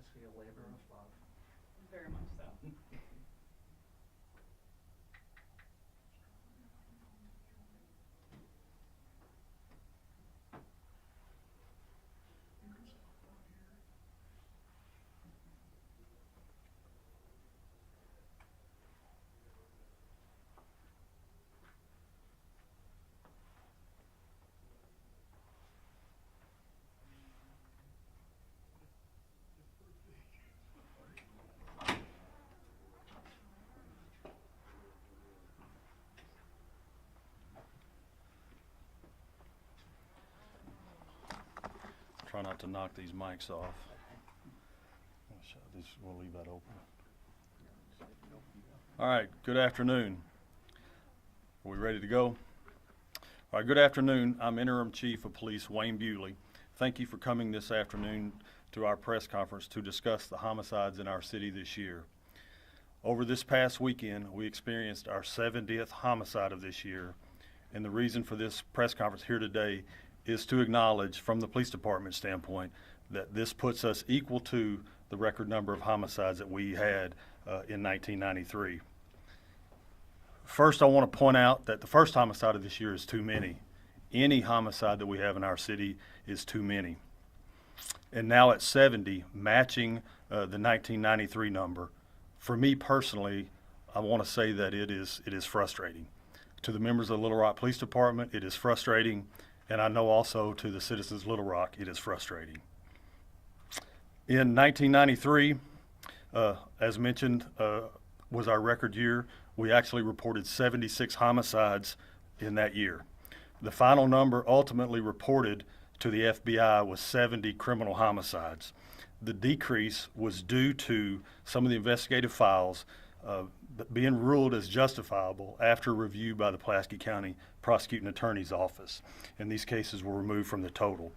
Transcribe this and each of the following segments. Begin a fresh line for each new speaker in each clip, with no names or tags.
this be a labor of love?
Very much so.
Try not to knock these mics off. We'll leave that open. All right, good afternoon. Are we ready to go? All right, good afternoon. I'm Interim Chief of Police Wayne Bewley. Thank you for coming this afternoon to our press conference to discuss the homicides in our city this year. Over this past weekend, we experienced our 70th homicide of this year, and the reason for this press conference here today is to acknowledge from the police department standpoint that this puts us equal to the record number of homicides that we had in 1993. First, I want to point out that the first homicide of this year is too many. Any homicide that we have in our city is too many. And now at 70, matching the 1993 number, for me personally, I want to say that it is frustrating. To the members of the Little Rock Police Department, it is frustrating. And I know also to the citizens of Little Rock, it is frustrating. In 1993, as mentioned, was our record year. We actually reported 76 homicides in that year. The final number ultimately reported to the FBI was 70 criminal homicides. The decrease was due to some of the investigative files being ruled as justifiable after review by the Pulaski County Prosecuting Attorney's Office, and these cases were removed from the total.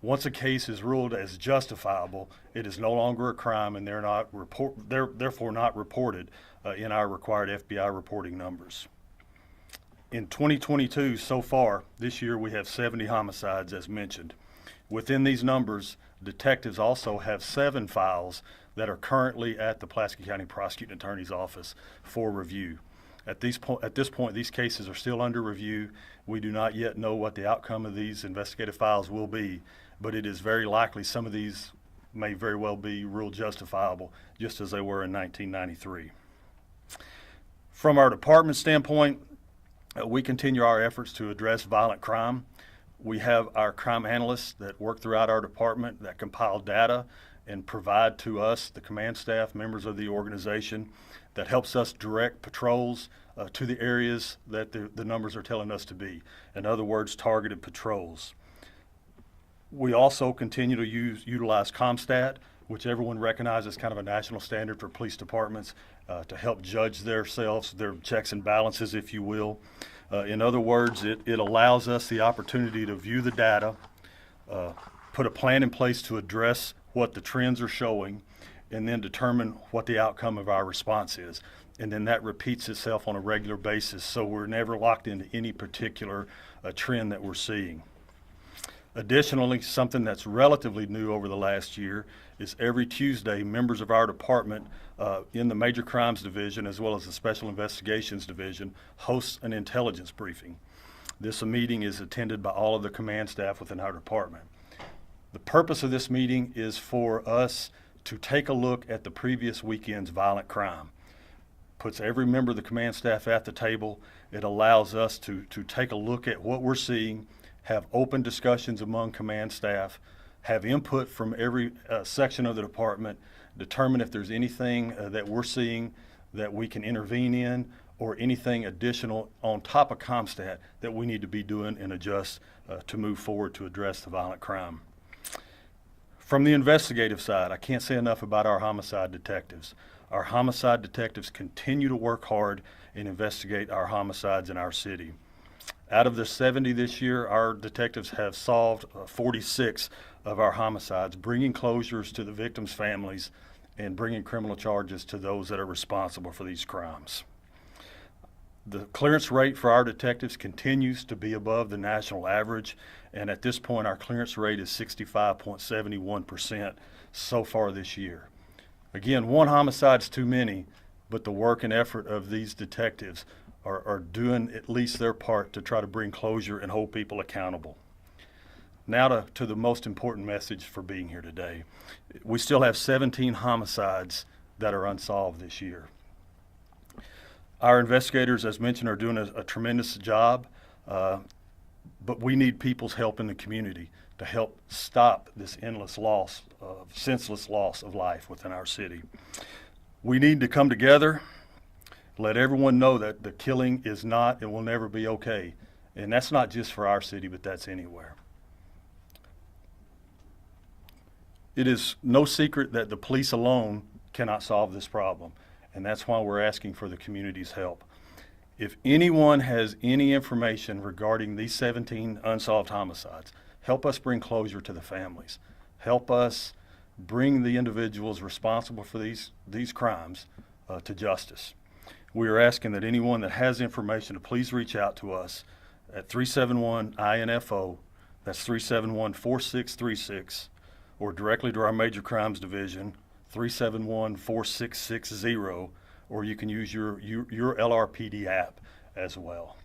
Once a case is ruled as justifiable, it is no longer a crime, and they're therefore not reported in our required FBI reporting numbers. In 2022, so far this year, we have 70 homicides, as mentioned. Within these numbers, detectives also have 7 files that are currently at the Pulaski County Prosecuting Attorney's Office for review. At this point, these cases are still under review. We do not yet know what the outcome of these investigative files will be, but it is very likely some of these may very well be ruled justifiable, just as they were in 1993. From our department standpoint, we continue our efforts to address violent crime. We have our crime analysts that work throughout our department that compile data and provide to us, the command staff, members of the organization, that helps us direct patrols to the areas that the numbers are telling us to be. In other words, targeted patrols. We also continue to utilize CompStat, which everyone recognizes as kind of a national standard for police departments to help judge themselves, their checks and balances, if you will. In other words, it allows us the opportunity to view the data, put a plan in place to address what the trends are showing, and then determine what the outcome of our response is. And then that repeats itself on a regular basis, so we're never locked into any particular trend that we're seeing. Additionally, something that's relatively new over the last year is every Tuesday, members of our department in the Major Crimes Division as well as the Special Investigations Division hosts an intelligence briefing. This meeting is attended by all of the command staff within our department. The purpose of this meeting is for us to take a look at the previous weekend's violent crime. Puts every member of the command staff at the table. It allows us to take a look at what we're seeing, have open discussions among command staff, have input from every section of the department, determine if there's anything that we're seeing that we can intervene in or anything additional on top of CompStat that we need to be doing and adjust to move forward to address the violent crime. From the investigative side, I can't say enough about our homicide detectives. Our homicide detectives continue to work hard and investigate our homicides in our city. Out of the 70 this year, our detectives have solved 46 of our homicides, bringing closures to the victims' families and bringing criminal charges to those that are responsible for these crimes. The clearance rate for our detectives continues to be above the national average, and at this point our clearance rate is 65.71% so far this year. Again, one homicide is too many, but the work and effort of these detectives are doing at least their part to try to bring closure and hold people accountable. Now to the most important message for being here today. We still have 17 homicides that are unsolved this year. Our investigators, as mentioned, are doing a tremendous job, but we need people's help in the community to help stop this senseless loss of life within our city. We need to come together, let everyone know that the killing is not and will never be okay. And that's not just for our city, but that's anywhere. It is no secret that the police alone cannot solve this problem, and that's why we're asking for the community's help. If anyone has any information regarding these 17 unsolved homicides, help us bring closure to the families. Help us bring the individuals responsible for these crimes to justice. We are asking that anyone that has information to please reach out to us at 371-INFO, that's 371-4636, or directly to our Major Crimes Division, 371-4660, or you can use your LRPD app as well.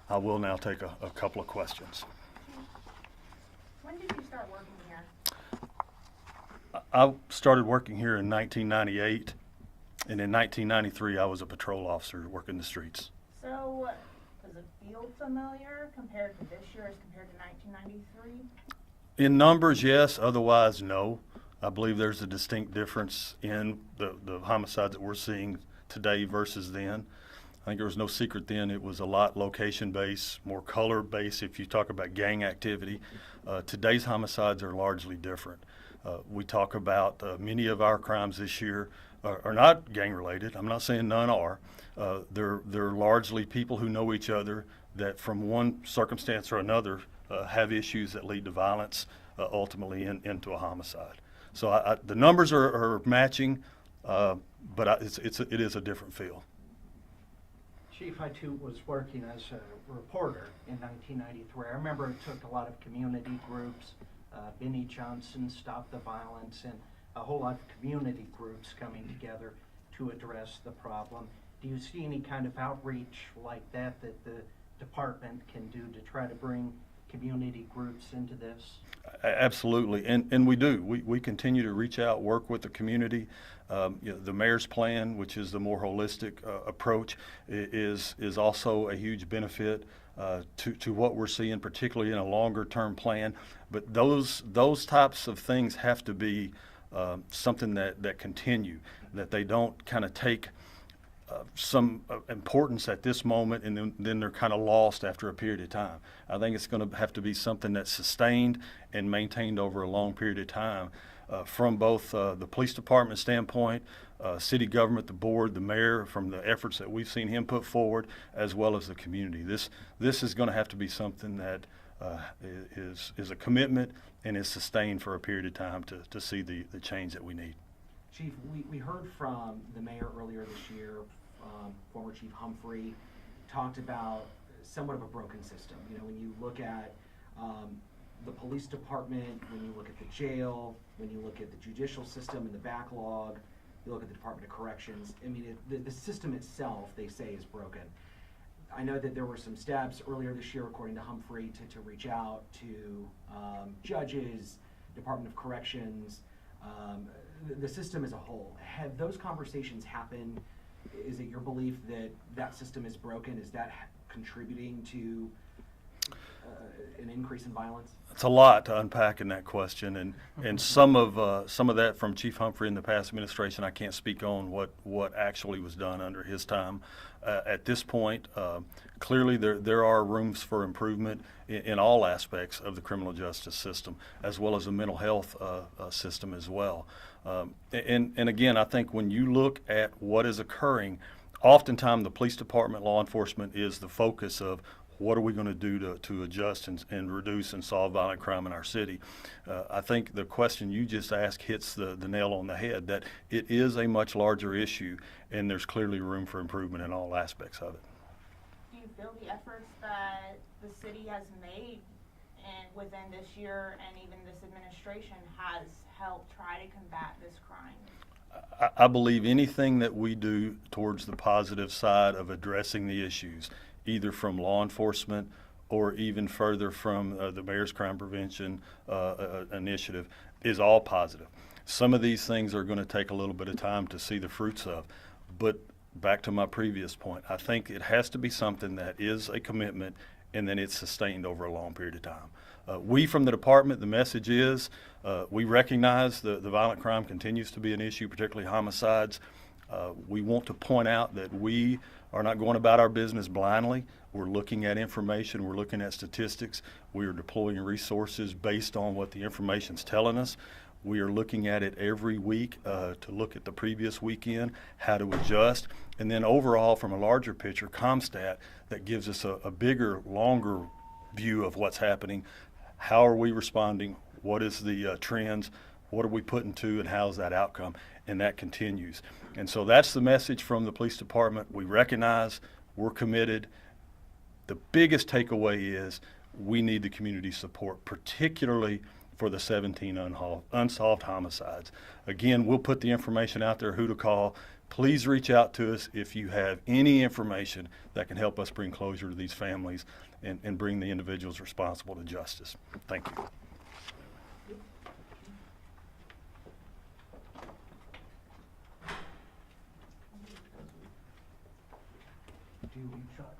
I will now take a couple of questions.
When did you start working here?
I started working here in 1998, and in 1993 I was a patrol officer working the streets.
So, does it feel familiar compared to this year as compared to 1993?
In numbers, yes. Otherwise, no. I believe there's a distinct difference in the homicides that we're seeing today versus then. I think there was no secret then. It was a lot location-based, more color-based if you talk about gang activity. Today's homicides are largely different. We talk about many of our crimes this year are not gang-related. I'm not saying none are. They're largely people who know each other that from one circumstance or another have issues that lead to violence, ultimately into a homicide. So the numbers are matching, but it is a different feel.
Chief, I too was working as a reporter in 1993. I remember it took a lot of community groups, Benny Johnson, Stop the Violence, and a whole lot of community groups coming together to address the problem. Do you see any kind of outreach like that the department can do to try to bring community groups into this?
Absolutely, and we do. We continue to reach out, work with the community. The mayor's plan, which is the more holistic approach, is also a huge benefit to what we're seeing, particularly in a longer-term plan. But those types of things have to be something that continue, that they don't kind of take some importance at this moment and then they're kind of lost after a period of time. I think it's going to have to be something that's sustained and maintained over a long period of time from both the police department standpoint, city government, the board, the mayor, from the efforts that we've seen him put forward, as well as the community. This is going to have to be something that is a commitment and is sustained for a period of time to see the change that we need.
Chief, we heard from the mayor earlier this year, former Chief Humphrey, talked about somewhat of a broken system. You know, when you look at the police department, when you look at the jail, when you look at the judicial system and the backlog, you look at the Department of Corrections, I mean, the system itself, they say, is broken. I know that there were some steps earlier this year, according to Humphrey, to reach out to judges, Department of Corrections, the system as a whole. Have those conversations happened? Is it your belief that that system is broken? Is that contributing to an increase in violence?
It's a lot to unpack in that question, and some of that from Chief Humphrey in the past administration. I can't speak on what actually was done under his time. At this point, clearly there are rooms for improvement in all aspects of the criminal justice system, as well as the mental health system as well. And again, I think when you look at what is occurring, oftentimes the police department, law enforcement is the focus of what are we going to do to adjust and reduce and solve violent crime in our city? I think the question you just asked hits the nail on the head, that it is a much larger issue, and there's clearly room for improvement in all aspects of it.
Do you feel the efforts that the city has made and within this year and even this administration has helped try to combat this crime?
I believe anything that we do towards the positive side of addressing the issues, either from law enforcement or even further from the Mayor's Crime Prevention initiative, is all positive. Some of these things are going to take a little bit of time to see the fruits of, but back to my previous point, I think it has to be something that is a commitment and then it's sustained over a long period of time. We from the department, the message is we recognize the violent crime continues to be an issue, particularly homicides. We want to point out that we are not going about our business blindly. We're looking at information, we're looking at statistics, we are deploying resources based on what the information's telling us. We are looking at it every week to look at the previous weekend, how to adjust, and then overall from a larger picture, ComStat, that gives us a bigger, longer view of what's happening. How are we responding? What is the trends? What are we putting to, and how's that outcome? And that continues. And so that's the message from the police department. We recognize, we're committed. The biggest takeaway is we need the community support, particularly for the 17 unsolved homicides. Again, we'll put the information out there, who to call. Please reach out to us if you have any information that can help us bring closure to these families and bring the individuals responsible to justice. Thank you.
Do we shot?